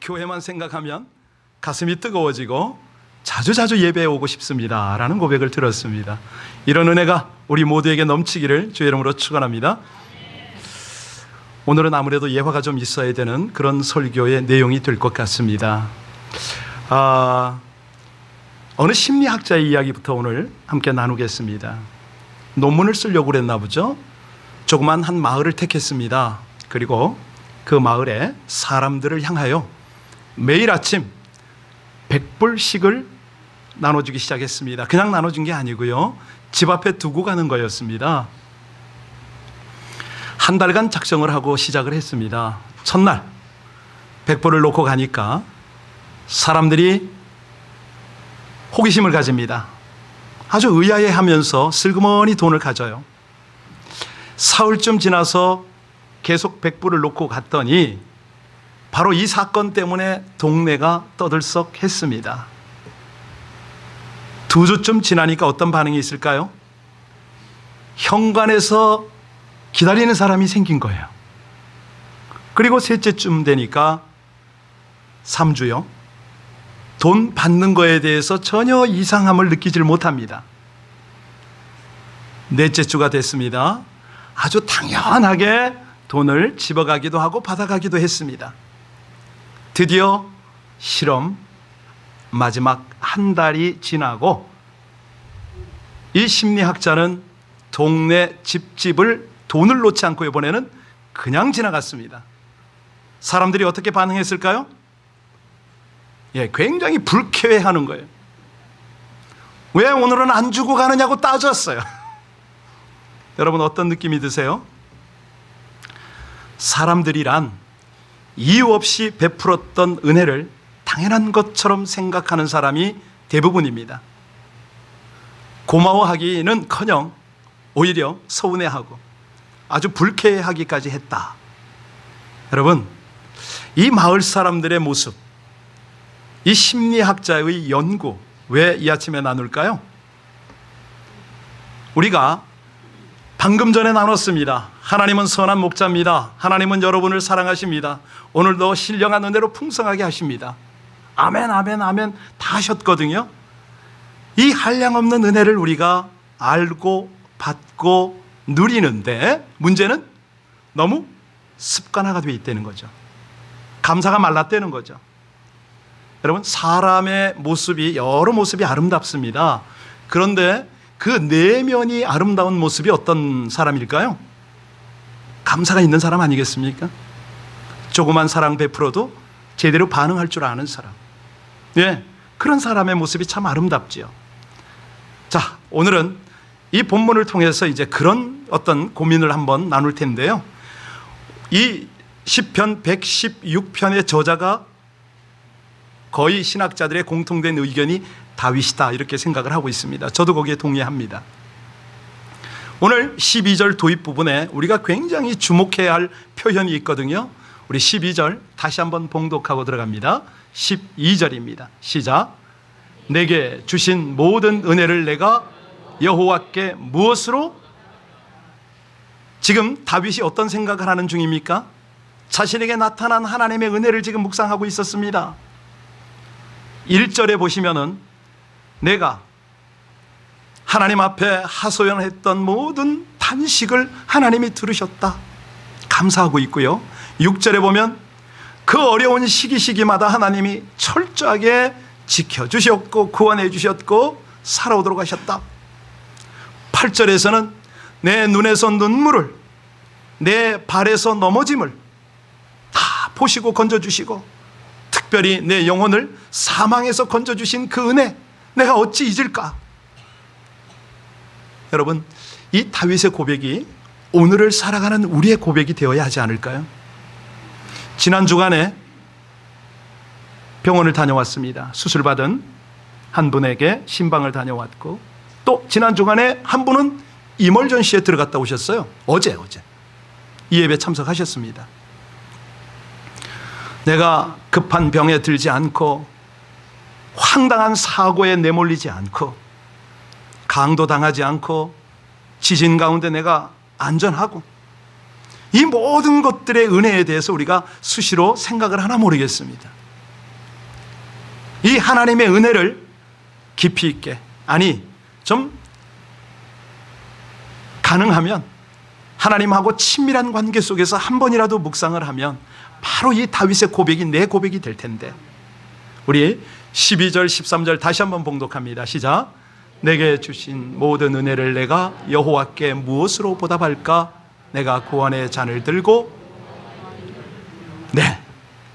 교회만 생각하면 가슴이 뜨거워지고 자주자주 예배에 오고 싶습니다 라는 고백을 들었습니다. 이런 은혜가 우리 모두에게 넘치기를 주의 이름으로 축원합니다. 오늘은 아무래도 예화가 좀 있어야 되는 그런 설교의 내용이 될 것 같습니다. 어느 심리학자의 이야기부터 오늘 함께 나누겠습니다. 논문을 쓰려고 그랬나 보죠. 조그만 한 마을을 택했습니다. 그리고 그 마을에 사람들을 향하여 매일 아침 100불씩을 나눠주기 시작했습니다. 그냥 나눠준 게 아니고요, 집 앞에 두고 가는 거였습니다. 한 달간 작정을 하고 시작을 했습니다. 첫날 100불을 놓고 가니까 사람들이 호기심을 가집니다. 아주 의아해하면서 슬그머니 돈을 가져요. 사흘쯤 지나서 계속 100불을 놓고 갔더니 바로 이 사건 때문에 동네가 떠들썩했습니다. 2주쯤 지나니까 어떤 반응이 있을까요? 현관에서 기다리는 사람이 생긴 거예요. 그리고 셋째쯤 되니까 3주요. 돈 받는 거에 대해서 전혀 이상함을 느끼질 못합니다. 넷째 주가 됐습니다. 아주 당연하게 돈을 집어가기도 하고 받아가기도 했습니다. 드디어 실험 마지막 한 달이 지나고 이 심리학자는 동네 집집을 돈을 놓지 않고 이번에는 그냥 지나갔습니다. 사람들이 어떻게 반응했을까요? 굉장히 불쾌해하는 거예요. 왜 오늘은 안 주고 가느냐고 따졌어요. 여러분 어떤 느낌이 드세요? 사람들이란 이유 없이 베풀었던 은혜를 당연한 것처럼 생각하는 사람이 대부분입니다. 고마워하기는커녕 오히려 서운해하고 아주 불쾌하기까지 했다. 여러분, 이 마을 사람들의 모습, 이 심리학자의 연구, 왜 이 아침에 나눌까요? 우리가 방금 전에 나눴습니다. 하나님은 선한 목자입니다. 하나님은 여러분을 사랑하십니다. 오늘도 신령한 은혜로 풍성하게 하십니다. 아멘, 아멘, 아멘 다 하셨거든요. 이 한량없는 은혜를 우리가 알고 받고 누리는데 문제는 너무 습관화가 되어 있다는 거죠. 감사가 말랐다는 거죠. 여러분, 사람의 모습이 여러 모습이 아름답습니다. 그런데 그 내면이 아름다운 모습이 어떤 사람일까요? 감사가 있는 사람 아니겠습니까? 조그만 사랑 베풀어도 제대로 반응할 줄 아는 사람. 그런 사람의 모습이 참 아름답지요. 자, 오늘은 이 본문을 통해서 이제 그런 어떤 고민을 한번 나눌 텐데요. 이 시편 116편의 저자가 거의 신학자들의 공통된 의견이 다윗이다 이렇게 생각을 하고 있습니다. 저도 거기에 동의합니다. 오늘 12절 도입 부분에 우리가 굉장히 주목해야 할 표현이 있거든요. 우리 12절 다시 한번 봉독하고 들어갑니다. 12절입니다. 시작. 내게 주신 모든 은혜를 내가 여호와께 무엇으로? 지금 다윗이 어떤 생각을 하는 중입니까? 자신에게 나타난 하나님의 은혜를 지금 묵상하고 있었습니다. 1절에 보시면은 내가 하나님 앞에 하소연했던 모든 탄식을 하나님이 들으셨다 감사하고 있고요. 6절에 보면 그 어려운 시기마다 하나님이 철저하게 지켜주셨고 구원해 주셨고 살아오도록 하셨다. 8절에서는 내 눈에서 눈물을 내 발에서 넘어짐을 다 보시고 건져주시고 특별히 내 영혼을 사망에서 건져주신 그 은혜 내가 어찌 잊을까? 여러분, 이 다윗의 고백이 오늘을 살아가는 우리의 고백이 되어야 하지 않을까요? 지난 주간에 병원을 다녀왔습니다. 수술받은 한 분에게 신방을 다녀왔고, 또 지난 주간에 한 분은 이멀전시에 들어갔다 오셨어요. 어제 이 예배 참석하셨습니다. 내가 급한 병에 들지 않고 황당한 사고에 내몰리지 않고 강도 당하지 않고 지진 가운데 내가 안전하고 이 모든 것들의 은혜에 대해서 우리가 수시로 생각을 하나 모르겠습니다. 이 하나님의 은혜를 깊이 있게, 아니 좀 가능하면 하나님하고 친밀한 관계 속에서 한 번이라도 묵상을 하면 바로 이 다윗의 고백이 내 고백이 될 텐데, 우리 12절 13절 다시 한번 봉독합니다. 시작. 내게 주신 모든 은혜를 내가 여호와께 무엇으로 보답할까? 내가 구원의 잔을 들고. 네,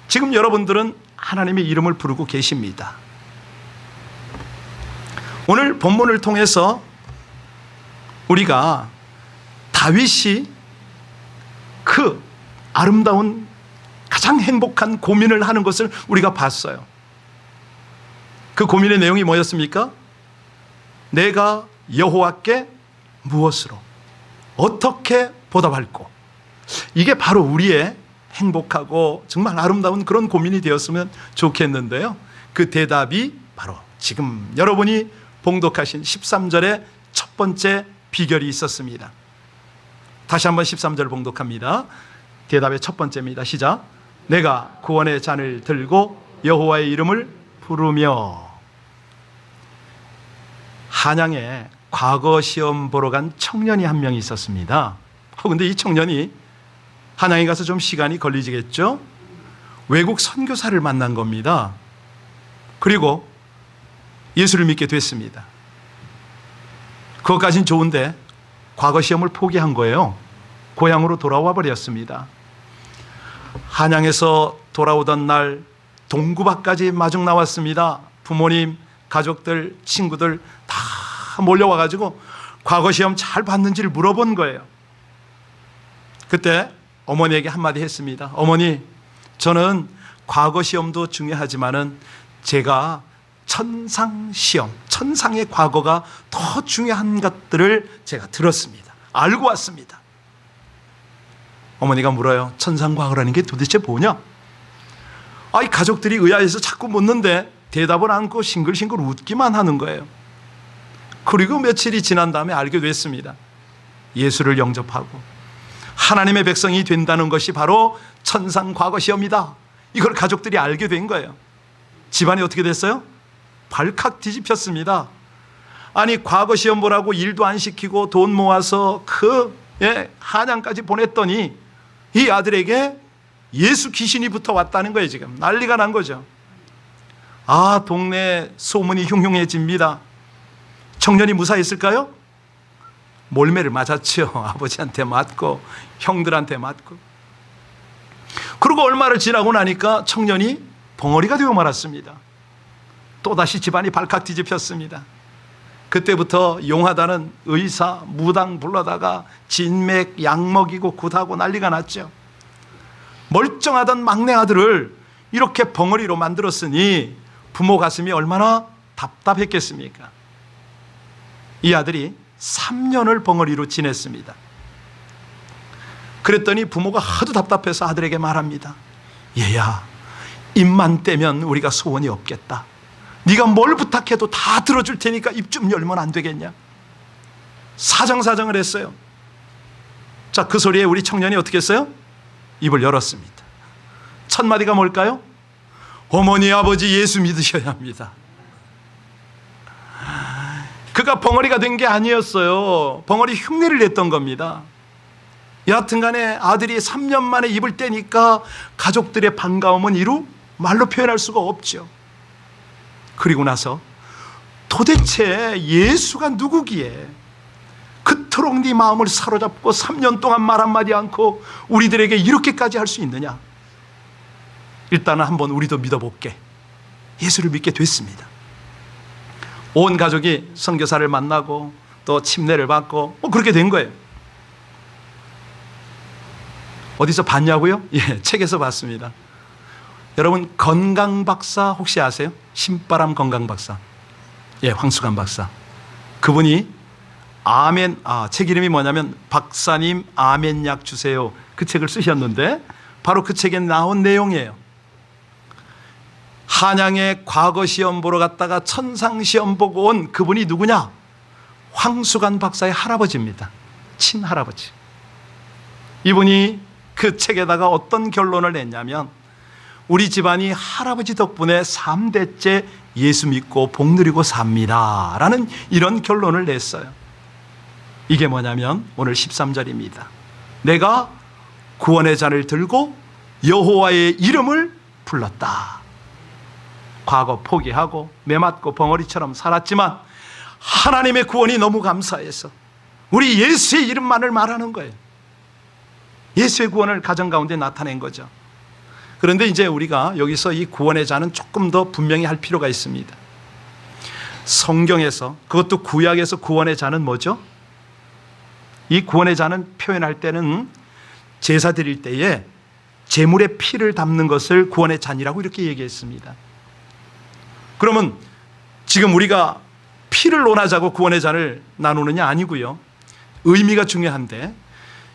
지금 여러분들은 하나님의 이름을 부르고 계십니다. 오늘 본문을 통해서 우리가 다윗이 그 아름다운 가장 행복한 고민을 하는 것을 우리가 봤어요. 그 고민의 내용이 뭐였습니까? 내가 여호와께 무엇으로, 어떻게 보답할꼬. 이게 바로 우리의 행복하고 정말 아름다운 그런 고민이 되었으면 좋겠는데요, 그 대답이 바로 지금 여러분이 봉독하신 13절의 첫 번째 비결이 있었습니다. 다시 한번 13절 봉독합니다. 대답의 첫 번째입니다. 시작. 내가 구원의 잔을 들고 여호와의 이름을 부르며. 한양에 과거 시험 보러 간 청년이 한 명 있었습니다. 그런데 이 청년이 한양에 가서 좀 시간이 걸리겠죠. 외국 선교사를 만난 겁니다. 그리고 예수를 믿게 됐습니다. 그것까진 좋은데 과거 시험을 포기한 거예요. 고향으로 돌아와 버렸습니다. 한양에서 돌아오던 날 동구밭까지 마중 나왔습니다. 부모님, 가족들, 친구들 다 몰려와가지고 과거 시험 잘 봤는지를 물어본 거예요. 그때 어머니에게 한마디 했습니다. 어머니, 저는 과거 시험도 중요하지만은 제가 천상시험, 천상의 과거가 더 중요한 것들을 제가 들었습니다. 알고 왔습니다. 어머니가 물어요. 천상과거라는 게 도대체 뭐냐? 이 가족들이 의아해서 자꾸 묻는데 대답을 않고 싱글싱글 웃기만 하는 거예요. 그리고 며칠이 지난 다음에 알게 됐습니다. 예수를 영접하고 하나님의 백성이 된다는 것이 바로 천상과거시험이다. 이걸 가족들이 알게 된 거예요. 집안이 어떻게 됐어요? 발칵 뒤집혔습니다. 아니, 과거 시험 보라고 일도 안 시키고 돈 모아서 한양까지 보냈더니 이 아들에게 예수 귀신이 붙어왔다는 거예요. 지금 난리가 난 거죠. 동네 소문이 흉흉해집니다. 청년이 무사했을까요? 몰매를 맞았죠. 아버지한테 맞고 형들한테 맞고. 그리고 얼마를 지나고 나니까 청년이 벙어리가 되어 말았습니다. 또다시 집안이 발칵 뒤집혔습니다. 그때부터 용하다는 의사, 무당 불러다가 진맥, 약 먹이고 굿하고 난리가 났죠. 멀쩡하던 막내 아들을 이렇게 벙어리로 만들었으니 부모 가슴이 얼마나 답답했겠습니까? 이 아들이 3년을 벙어리로 지냈습니다. 그랬더니 부모가 하도 답답해서 아들에게 말합니다. 얘야, 입만 떼면 우리가 소원이 없겠다. 네가 뭘 부탁해도 다 들어줄 테니까 입 좀 열면 안 되겠냐? 사정사정을 했어요. 자, 그 소리에 우리 청년이 어떻게 했어요? 입을 열었습니다. 첫 마디가 뭘까요? 어머니, 아버지 예수 믿으셔야 합니다. 그가 벙어리가 된 게 아니었어요. 벙어리 흉내를 냈던 겁니다. 여하튼 간에 아들이 3년 만에 입을 떼니까 가족들의 반가움은 이루 말로 표현할 수가 없죠. 그리고 나서 도대체 예수가 누구기에 그토록 네 마음을 사로잡고 3년 동안 말 한마디 않고 우리들에게 이렇게까지 할 수 있느냐? 일단은 한번 우리도 믿어볼게. 예수를 믿게 됐습니다. 온 가족이 선교사를 만나고 또 침례를 받고 그렇게 된 거예요. 어디서 봤냐고요? 예, 책에서 봤습니다. 여러분, 건강박사 혹시 아세요? 신바람 건강박사. 예, 황수관 박사. 그분이 책 이름이 뭐냐면 박사님 아멘약 주세요. 그 책을 쓰셨는데 바로 그 책에 나온 내용이에요. 한양에 과거 시험 보러 갔다가 천상 시험 보고 온 그분이 누구냐? 황수관 박사의 할아버지입니다. 친할아버지. 이분이 그 책에다가 어떤 결론을 냈냐면 우리 집안이 할아버지 덕분에 3대째 예수 믿고 복 누리고 삽니다 라는 이런 결론을 냈어요. 이게 뭐냐면 오늘 13절입니다. 내가 구원의 잔을 들고 여호와의 이름을 불렀다. 과거 포기하고 매맞고 벙어리처럼 살았지만 하나님의 구원이 너무 감사해서 우리 예수의 이름만을 말하는 거예요. 예수의 구원을 가정 가운데 나타낸 거죠. 그런데 이제 우리가 여기서 이 구원의 잔은 조금 더 분명히 할 필요가 있습니다. 성경에서, 그것도 구약에서 구원의 잔은 뭐죠? 이 구원의 잔은 표현할 때는 제사 드릴 때에 제물의 피를 담는 것을 구원의 잔이라고 이렇게 얘기했습니다. 그러면 지금 우리가 피를 논하자고 구원의 잔을 나누느냐? 아니고요. 의미가 중요한데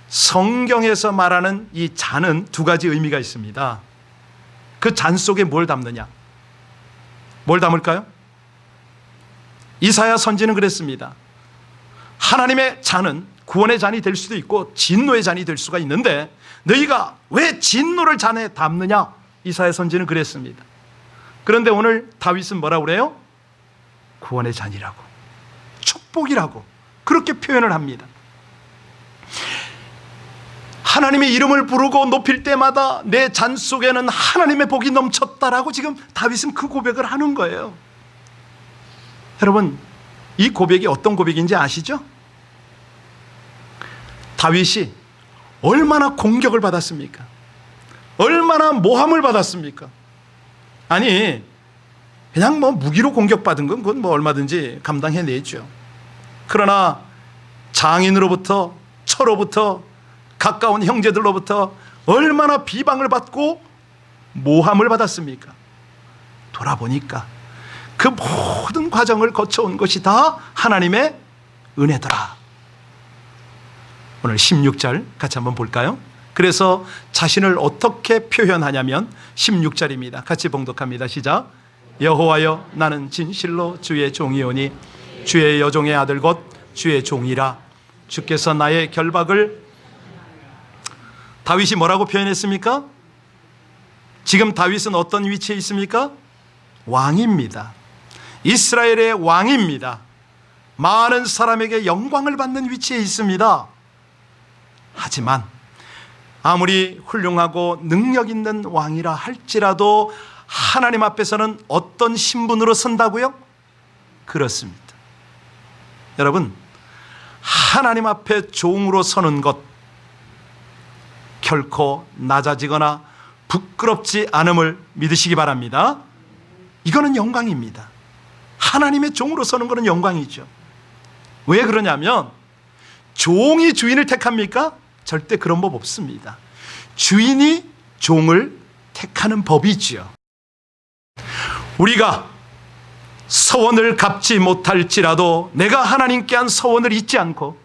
성경에서 말하는 이 잔은 두 가지 의미가 있습니다. 그 잔 속에 뭘 담느냐? 뭘 담을까요? 이사야 선지는 그랬습니다. 하나님의 잔은 구원의 잔이 될 수도 있고 진노의 잔이 될 수가 있는데 너희가 왜 진노를 잔에 담느냐? 이사야 선지는 그랬습니다. 그런데 오늘 다윗은 뭐라고 그래요? 구원의 잔이라고, 축복이라고 그렇게 표현을 합니다. 하나님의 이름을 부르고 높일 때마다 내 잔 속에는 하나님의 복이 넘쳤다라고 지금 다윗은 그 고백을 하는 거예요. 여러분, 이 고백이 어떤 고백인지 아시죠? 다윗이 얼마나 공격을 받았습니까? 얼마나 모함을 받았습니까? 아니, 그냥 뭐 무기로 공격받은 건 그건 뭐 얼마든지 감당해내죠. 그러나 장인으로부터, 처로부터, 가까운 형제들로부터 얼마나 비방을 받고 모함을 받았습니까? 돌아보니까 그 모든 과정을 거쳐온 것이 다 하나님의 은혜더라. 오늘 16절 같이 한번 볼까요? 그래서 자신을 어떻게 표현하냐면 16절입니다. 같이 봉독합니다. 시작. 여호와여, 나는 진실로 주의 종이오니 주의 여종의 아들 곧 주의 종이라. 주께서 나의 결박을. 다윗이 뭐라고 표현했습니까? 지금 다윗은 어떤 위치에 있습니까? 왕입니다. 이스라엘의 왕입니다. 많은 사람에게 영광을 받는 위치에 있습니다. 하지만 아무리 훌륭하고 능력 있는 왕이라 할지라도 하나님 앞에서는 어떤 신분으로 선다고요? 그렇습니다. 여러분, 하나님 앞에 종으로 서는 것 결코 낮아지거나 부끄럽지 않음을 믿으시기 바랍니다. 이거는 영광입니다. 하나님의 종으로 서는 것은 영광이죠. 왜 그러냐면 종이 주인을 택합니까? 절대 그런 법 없습니다. 주인이 종을 택하는 법이지요. 우리가 서원을 갚지 못할지라도 내가 하나님께 한 서원을 잊지 않고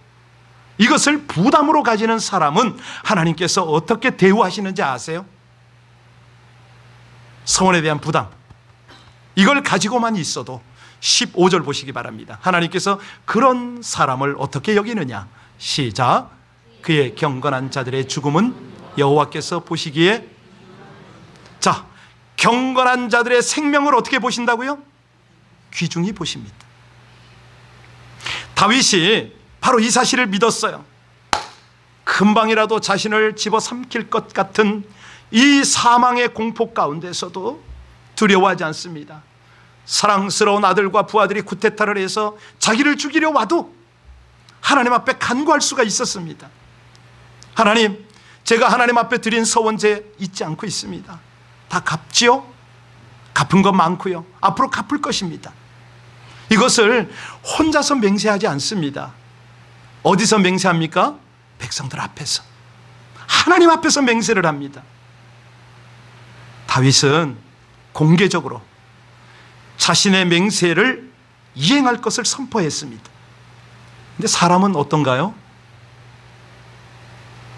이것을 부담으로 가지는 사람은 하나님께서 어떻게 대우하시는지 아세요? 서원에 대한 부담, 이걸 가지고만 있어도 15절 보시기 바랍니다. 하나님께서 그런 사람을 어떻게 여기느냐? 시작. 그의 경건한 자들의 죽음은 여호와께서 보시기에. 자, 경건한 자들의 생명을 어떻게 보신다고요? 귀중히 보십니다. 다윗이 바로 이 사실을 믿었어요. 금방이라도 자신을 집어삼킬 것 같은 이 사망의 공포 가운데서도 두려워하지 않습니다. 사랑스러운 아들과 부하들이 쿠데타를 해서 자기를 죽이려 와도 하나님 앞에 간구할 수가 있었습니다. 하나님, 제가 하나님 앞에 드린 서원제 잊지 않고 있습니다. 다 갚지요? 갚은 것 많고요. 앞으로 갚을 것입니다. 이것을 혼자서 맹세하지 않습니다. 어디서 맹세합니까? 백성들 앞에서, 하나님 앞에서 맹세를 합니다. 다윗은 공개적으로 자신의 맹세를 이행할 것을 선포했습니다. 근데 사람은 어떤가요?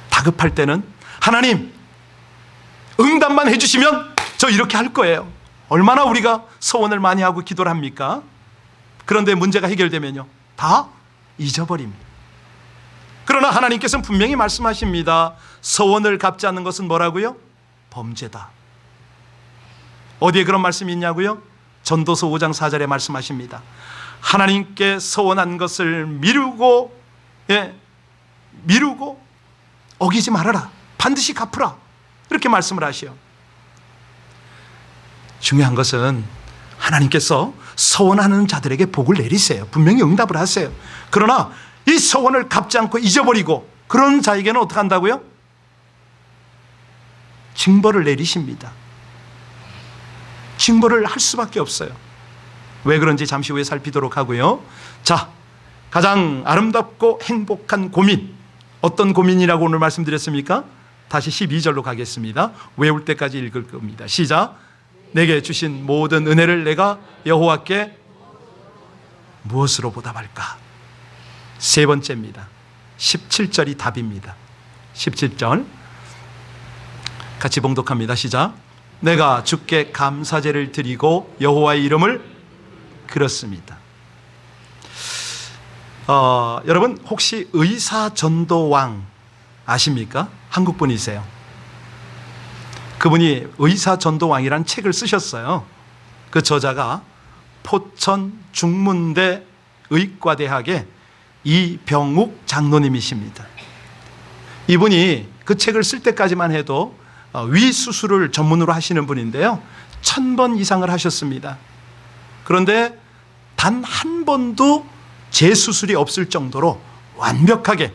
다급할 때는 하나님 응답만 해주시면 저 이렇게 할 거예요. 얼마나 우리가 서원을 많이 하고 기도를 합니까? 그런데 문제가 해결되면요, 다 잊어버립니다. 그러나 하나님께서는 분명히 말씀하십니다. 서원을 갚지 않는 것은 뭐라고요? 범죄다. 어디에 그런 말씀이 있냐고요? 전도서 5장 4절에 말씀하십니다. 하나님께 서원한 것을 미루고 어기지 말아라. 반드시 갚으라. 이렇게 말씀을 하시오. 중요한 것은 하나님께서 서원하는 자들에게 복을 내리세요. 분명히 응답을 하세요. 그러나 이 서원을 갚지 않고 잊어버리고 그런 자에게는 어떻게 한다고요? 징벌을 내리십니다. 징벌을 할 수밖에 없어요. 왜 그런지 잠시 후에 살피도록 하고요. 자, 가장 아름답고 행복한 고민, 어떤 고민이라고 오늘 말씀드렸습니까? 다시 12절로 가겠습니다. 외울 때까지 읽을 겁니다. 시작. 내게 주신 모든 은혜를 내가 여호와께 무엇으로 보답할까? 세 번째입니다. 17절이 답입니다. 17절 같이 봉독합니다. 시작. 내가 주께 감사제를 드리고 여호와의 이름을 그렇습니다. 여러분 혹시 의사전도왕 아십니까? 한국 분이세요. 그분이 의사전도왕이라는 책을 쓰셨어요. 그 저자가 포천 중문대 의과대학의 이병욱 장로님이십니다. 이분이 그 책을 쓸 때까지만 해도 위 수술을 전문으로 하시는 분인데요, 1000번 이상을 하셨습니다. 그런데 단 한 번도 재수술이 없을 정도로 완벽하게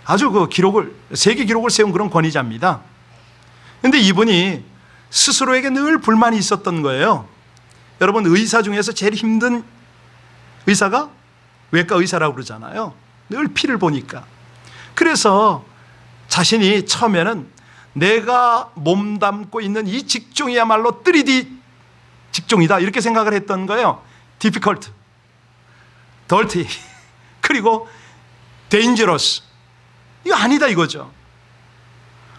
아주 그 기록을, 세계 기록을 세운 그런 권위자입니다. 그런데 이분이 스스로에게 늘 불만이 있었던 거예요. 여러분 의사 중에서 제일 힘든 의사가 외과 의사라고 그러잖아요. 늘 피를 보니까. 그래서 자신이 처음에는 내가 몸담고 있는 이 직종이야말로 3D 직종이다 이렇게 생각을 했던 거예요. difficult, dirty, 그리고 dangerous. 이거 아니다 이거죠.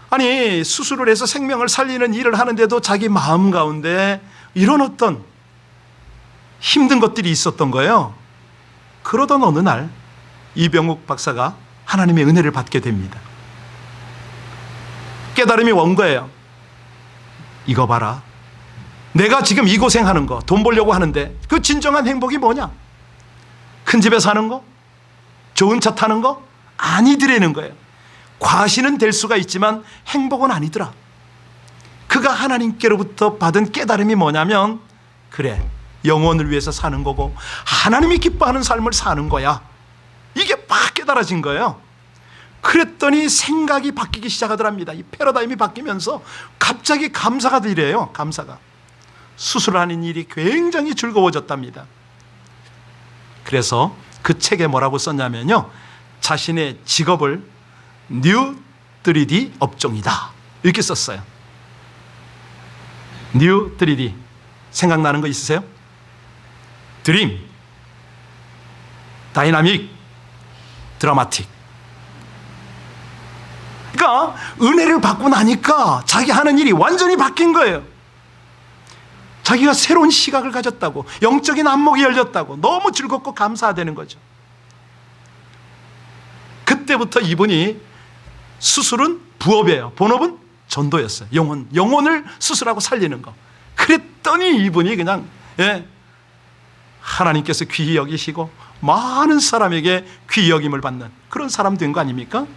아니 수술을 해서 생명을 살리는 일을 하는데도 자기 마음 가운데 이런 어떤 힘든 것들이 있었던 거예요. 그러던 어느 날 이병욱 박사가 하나님의 은혜를 받게 됩니다. 깨달음이 온 거예요. 이거 봐라. 내가 지금 이 고생하는 거, 돈 벌려고 하는데 그 진정한 행복이 뭐냐? 큰 집에 사는 거? 좋은 차 타는 거? 아니더라는 거예요. 과시는 될 수가 있지만 행복은 아니더라. 그가 하나님께로부터 받은 깨달음이 뭐냐면, 그래, 영혼을 위해서 사는 거고 하나님이 기뻐하는 삶을 사는 거야. 이게 막 깨달아진 거예요. 그랬더니 생각이 바뀌기 시작하더랍니다. 이 패러다임이 바뀌면서 갑자기 감사가 들려요. 감사가. 수술하는 일이 굉장히 즐거워졌답니다. 그래서 그 책에 뭐라고 썼냐면요, 자신의 직업을 뉴 3D 업종이다 이렇게 썼어요. 뉴 3D 생각나는 거 있으세요? 드림, 다이나믹, 드라마틱. 그러니까 은혜를 받고 나니까 자기 하는 일이 완전히 바뀐 거예요. 자기가 새로운 시각을 가졌다고, 영적인 안목이 열렸다고 너무 즐겁고 감사되는 거죠. 그때부터 이분이 수술은 부업이에요. 본업은 전도였어요. 영혼을 수술하고 살리는 거. 그랬더니 이분이 그냥 하나님께서 귀히 여기시고 많은 사람에게 귀히 여김을 받는 그런 사람 된 거 아닙니까?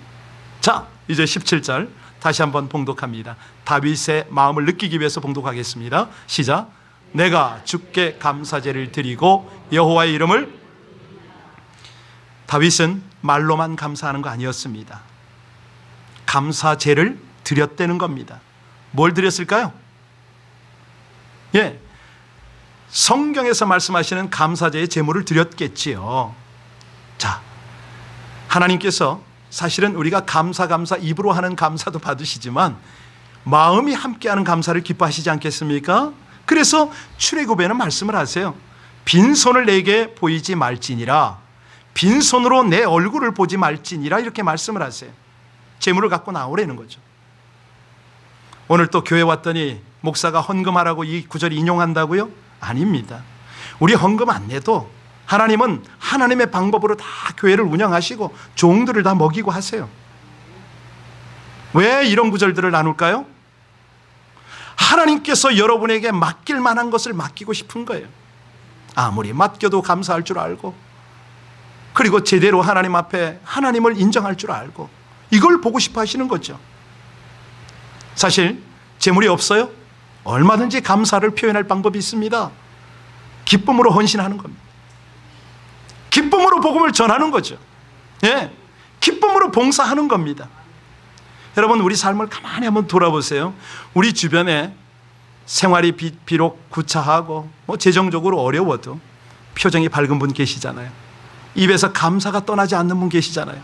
자, 이제 17절 다시 한번 봉독합니다. 다윗의 마음을 느끼기 위해서 봉독하겠습니다. 시작. 내가 주께 감사제를 드리고 여호와의 이름을. 다윗은 말로만 감사하는 거 아니었습니다. 감사제를 드렸다는 겁니다. 뭘 드렸을까요? 성경에서 말씀하시는 감사제의 제물을 드렸겠지요. 자, 하나님께서 사실은 우리가 감사 입으로 하는 감사도 받으시지만 마음이 함께하는 감사를 기뻐하시지 않겠습니까? 그래서 출애굽에는 말씀을 하세요. 빈손을 내게 보이지 말지니라, 빈손으로 내 얼굴을 보지 말지니라 이렇게 말씀을 하세요. 제물을 갖고 나오라는 거죠. 오늘 또 교회 왔더니 목사가 헌금하라고 이 구절 인용한다고요? 아닙니다. 우리 헌금 안 내도 하나님은 하나님의 방법으로 다 교회를 운영하시고 종들을 다 먹이고 하세요. 왜 이런 구절들을 나눌까요? 하나님께서 여러분에게 맡길 만한 것을 맡기고 싶은 거예요. 아무리 맡겨도 감사할 줄 알고, 그리고 제대로 하나님 앞에 하나님을 인정할 줄 알고, 이걸 보고 싶어 하시는 거죠. 사실 재물이 없어요? 얼마든지 감사를 표현할 방법이 있습니다. 기쁨으로 헌신하는 겁니다. 기쁨으로 복음을 전하는 거죠. 예, 기쁨으로 봉사하는 겁니다. 여러분, 우리 삶을 가만히 한번 돌아보세요. 우리 주변에 생활이 비록 구차하고 재정적으로 어려워도 표정이 밝은 분 계시잖아요. 입에서 감사가 떠나지 않는 분 계시잖아요.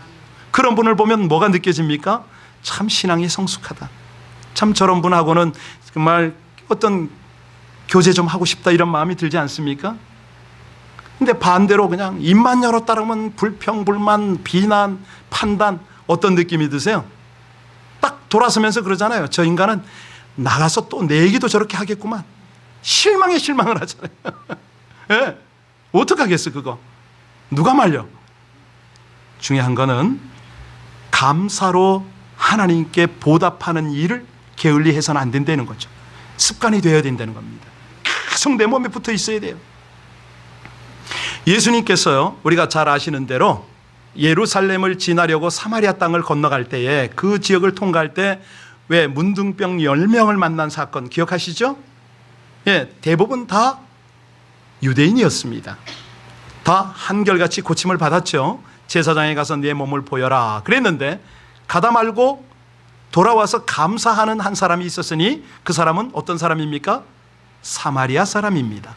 그런 분을 보면 뭐가 느껴집니까? 참 신앙이 성숙하다. 참 저런 분하고는 정말 어떤 교제 좀 하고 싶다, 이런 마음이 들지 않습니까? 근데 반대로 그냥 입만 열었다 그러면 불평, 불만, 비난, 판단, 어떤 느낌이 드세요? 딱 돌아서면서 그러잖아요. 저 인간은 나가서 또 내 얘기도 저렇게 하겠구만. 실망에 실망을 하잖아요. 예, 어떡하겠어 그거. 누가 말려? 중요한 거는 감사로 하나님께 보답하는 일을 게을리해서는 안 된다는 거죠. 습관이 되어야 된다는 겁니다. 계속 내 몸에 붙어 있어야 돼요. 예수님께서요, 우리가 잘 아시는 대로 예루살렘을 지나려고 사마리아 땅을 건너갈 때에, 그 지역을 통과할 때 왜 문둥병 10명을 만난 사건 기억하시죠? 예, 대부분 다 유대인이었습니다. 다 한결같이 고침을 받았죠. 제사장에 가서 내 몸을 보여라 그랬는데, 가다 말고 돌아와서 감사하는 한 사람이 있었으니 그 사람은 어떤 사람입니까? 사마리아 사람입니다.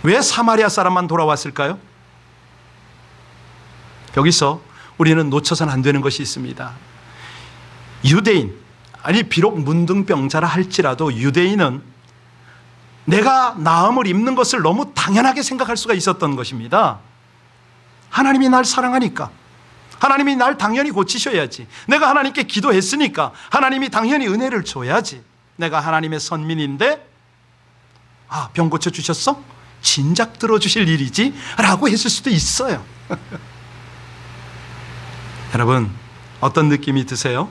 왜 사마리아 사람만 돌아왔을까요? 여기서 우리는 놓쳐서는 안 되는 것이 있습니다. 유대인, 아니 비록 문둥병자라 할지라도 유대인은 내가 나음을 입는 것을 너무 당연하게 생각할 수가 있었던 것입니다. 하나님이 날 사랑하니까, 하나님이 날 당연히 고치셔야지, 내가 하나님께 기도했으니까 하나님이 당연히 은혜를 줘야지, 내가 하나님의 선민인데 병 고쳐주셨어? 진작 들어주실 일이지 라고 했을 수도 있어요. 여러분, 어떤 느낌이 드세요?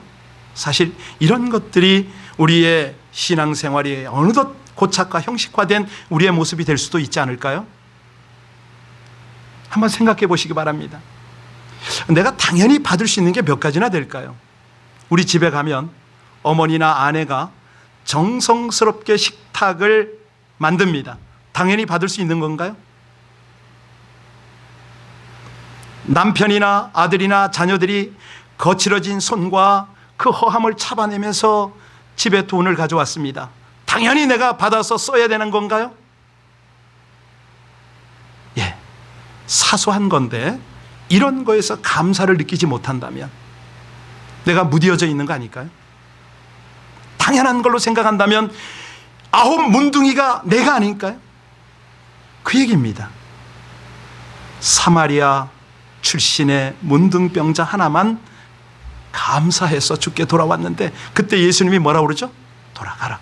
사실 이런 것들이 우리의 신앙생활이 어느덧 고착과 형식화된 우리의 모습이 될 수도 있지 않을까요? 한번 생각해 보시기 바랍니다. 내가 당연히 받을 수 있는 게 몇 가지나 될까요? 우리 집에 가면 어머니나 아내가 정성스럽게 식탁을 만듭니다. 당연히 받을 수 있는 건가요? 남편이나 아들이나 자녀들이 거칠어진 손과 그 허함을 잡아내면서 집에 돈을 가져왔습니다. 당연히 내가 받아서 써야 되는 건가요? 예, 사소한 건데 이런 거에서 감사를 느끼지 못한다면 내가 무뎌져 있는 거 아닐까요? 당연한 걸로 생각한다면 9 문둥이가 내가 아닐까요? 그 얘기입니다. 사마리아 출신의 문둥병자 하나만 감사해서 주께 돌아왔는데, 그때 예수님이 뭐라고 그러죠? 돌아가라,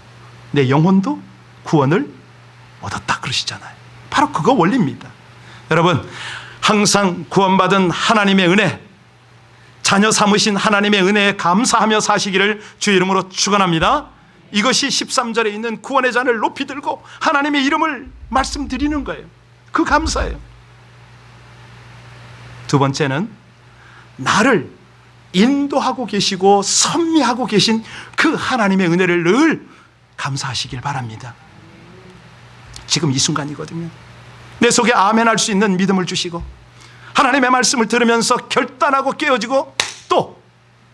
내 영혼도 구원을 얻었다 그러시잖아요. 바로 그거 원리입니다. 여러분, 항상 구원받은 하나님의 은혜, 자녀 삼으신 하나님의 은혜에 감사하며 사시기를 주 이름으로 축원합니다. 이것이 13절에 있는 구원의 잔을 높이 들고 하나님의 이름을 말씀드리는 거예요. 그 감사예요. 두 번째는 나를 인도하고 계시고 섭리하고 계신 그 하나님의 은혜를 늘 감사하시길 바랍니다. 지금 이 순간이거든요. 내 속에 아멘 할 수 있는 믿음을 주시고, 하나님의 말씀을 들으면서 결단하고 깨어지고 또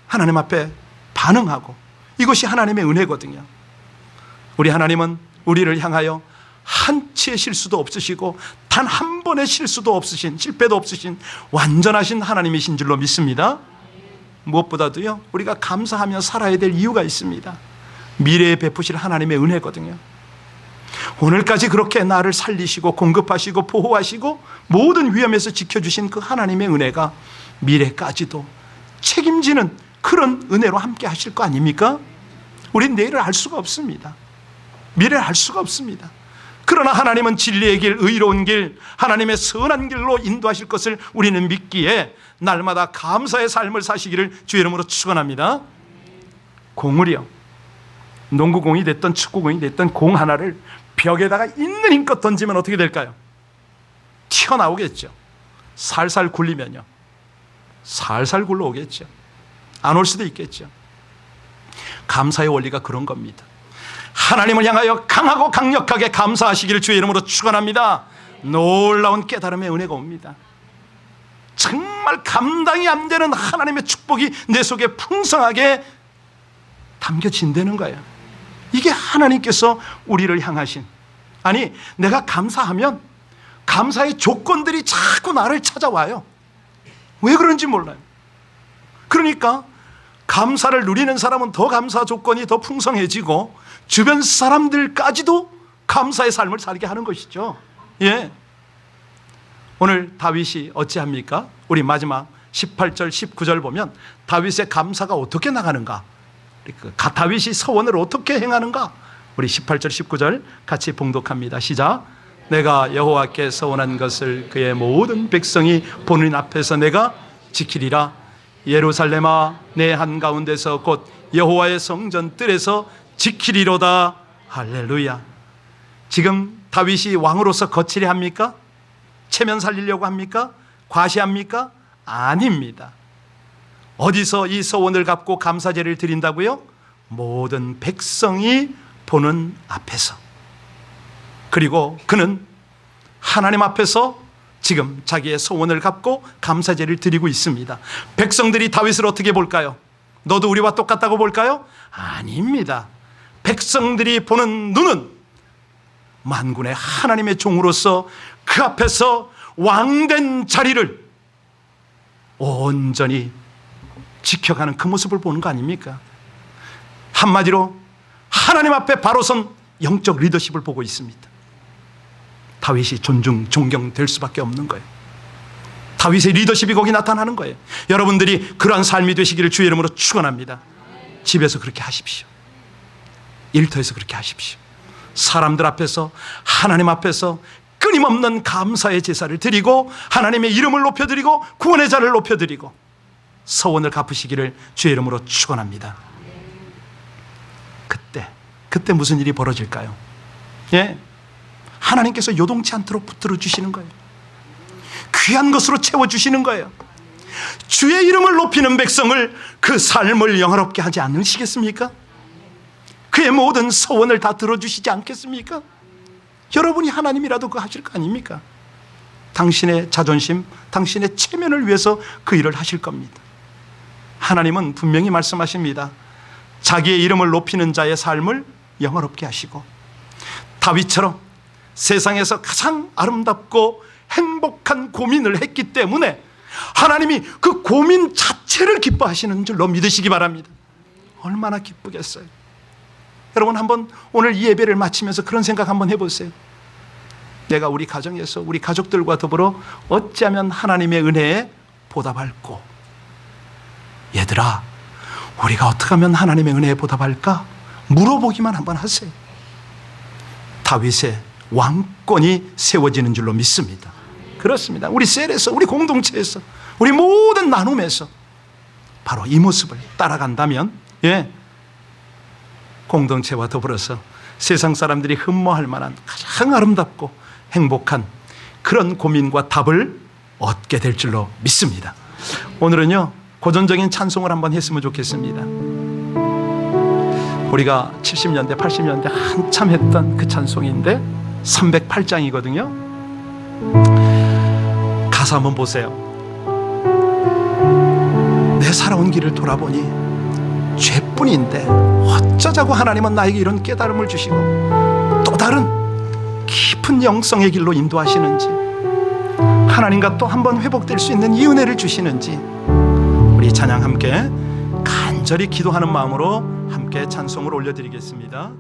하나님 앞에 반응하고, 이것이 하나님의 은혜거든요. 우리 하나님은 우리를 향하여 한치의 실수도 없으시고 단 한 번의 실수도 없으신, 실패도 없으신 완전하신 하나님이신 줄로 믿습니다. 무엇보다도요, 우리가 감사하며 살아야 될 이유가 있습니다. 미래에 베푸실 하나님의 은혜거든요. 오늘까지 그렇게 나를 살리시고 공급하시고 보호하시고 모든 위험에서 지켜주신 그 하나님의 은혜가 미래까지도 책임지는 그런 은혜로 함께 하실 거 아닙니까? 우린 내일을 알 수가 없습니다. 미래를 알 수가 없습니다. 그러나 하나님은 진리의 길, 의로운 길, 하나님의 선한 길로 인도하실 것을 우리는 믿기에 날마다 감사의 삶을 사시기를 주 이름으로 축원합니다. 공을요, 농구공이 됐던 축구공이 됐던 공 하나를 벽에다가 있는 힘껏 던지면 어떻게 될까요? 튀어나오겠죠. 살살 굴리면요, 살살 굴러오겠죠. 안 올 수도 있겠죠. 감사의 원리가 그런 겁니다. 하나님을 향하여 강하고 강력하게 감사하시기를 주의 이름으로 축원합니다. 놀라운 깨달음의 은혜가 옵니다. 정말 감당이 안 되는 하나님의 축복이 내 속에 풍성하게 담겨진다는 거예요. 이게 하나님께서 우리를 향하신, 아니 내가 감사하면 감사의 조건들이 자꾸 나를 찾아와요. 왜 그런지 몰라요. 그러니까 감사를 누리는 사람은 더 감사 조건이 더 풍성해지고 주변 사람들까지도 감사의 삶을 살게 하는 것이죠. 예. 오늘 다윗이 어찌합니까? 우리 마지막 18절 19절 보면 다윗의 감사가 어떻게 나가는가, 다윗이 서원을 어떻게 행하는가, 우리 18절 19절 같이 봉독합니다. 시작. 내가 여호와께 서원한 것을 그의 모든 백성이 보는 앞에서 내가 지키리라. 예루살렘아 내 한가운데서 곧 여호와의 성전 뜰에서 지키리로다. 할렐루야. 지금 다윗이 왕으로서 거칠해 합니까? 체면 살리려고 합니까? 과시합니까? 아닙니다. 어디서 이 서원을 갚고 감사제를 드린다고요? 모든 백성이 보는 앞에서. 그리고 그는 하나님 앞에서 지금 자기의 소원을 갚고 감사제를 드리고 있습니다. 백성들이 다윗을 어떻게 볼까요? 너도 우리와 똑같다고 볼까요? 아닙니다. 백성들이 보는 눈은 만군의 하나님의 종으로서 그 앞에서 왕된 자리를 온전히 지켜가는 그 모습을 보는 거 아닙니까? 한마디로 하나님 앞에 바로 선 영적 리더십을 보고 있습니다. 다윗이 존경될 수밖에 없는 거예요. 다윗의 리더십이 거기 나타나는 거예요. 여러분들이 그러한 삶이 되시기를 주의 이름으로 축원합니다. 집에서 그렇게 하십시오. 일터에서 그렇게 하십시오. 사람들 앞에서, 하나님 앞에서 끊임없는 감사의 제사를 드리고 하나님의 이름을 높여드리고 구원의 자를 높여드리고 서원을 갚으시기를 주의 이름으로 축원합니다. 그때 무슨 일이 벌어질까요? 예, 하나님께서 요동치 않도록 붙들어 주시는 거예요. 귀한 것으로 채워주시는 거예요. 주의 이름을 높이는 백성을, 그 삶을 영화롭게 하지 않으시겠습니까? 그의 모든 서원을 다 들어주시지 않겠습니까? 여러분이 하나님이라도 그거 하실 거 아닙니까? 당신의 자존심, 당신의 체면을 위해서 그 일을 하실 겁니다. 하나님은 분명히 말씀하십니다. 자기의 이름을 높이는 자의 삶을 영화롭게 하시고, 다윗처럼 세상에서 가장 아름답고 행복한 고민을 했기 때문에 하나님이 그 고민 자체를 기뻐하시는 줄로 믿으시기 바랍니다. 얼마나 기쁘겠어요. 여러분 한번 오늘 이 예배를 마치면서 그런 생각 한번 해보세요. 내가 우리 가정에서 우리 가족들과 더불어 어찌하면 하나님의 은혜에 보답할고, 얘들아 우리가 어떻게 하면 하나님의 은혜에 보답할까? 물어보기만 한번 하세요. 다윗의 왕권이 세워지는 줄로 믿습니다. 그렇습니다. 우리 셀에서, 우리 공동체에서, 우리 모든 나눔에서 바로 이 모습을 따라간다면, 예, 공동체와 더불어서 세상 사람들이 흠모할 만한 가장 아름답고 행복한 그런 고민과 답을 얻게 될 줄로 믿습니다. 오늘은요, 고전적인 찬송을 한번 했으면 좋겠습니다. 우리가 70년대 80년대 한참 했던 그 찬송인데 308장이거든요 가사 한번 보세요. 내 살아온 길을 돌아보니 죄뿐인데 어쩌자고 하나님은 나에게 이런 깨달음을 주시고 또 다른 깊은 영성의 길로 인도하시는지, 하나님과 또 한번 회복될 수 있는 이 은혜를 주시는지, 우리 찬양 함께 간절히 기도하는 마음으로 함께 찬송을 올려드리겠습니다.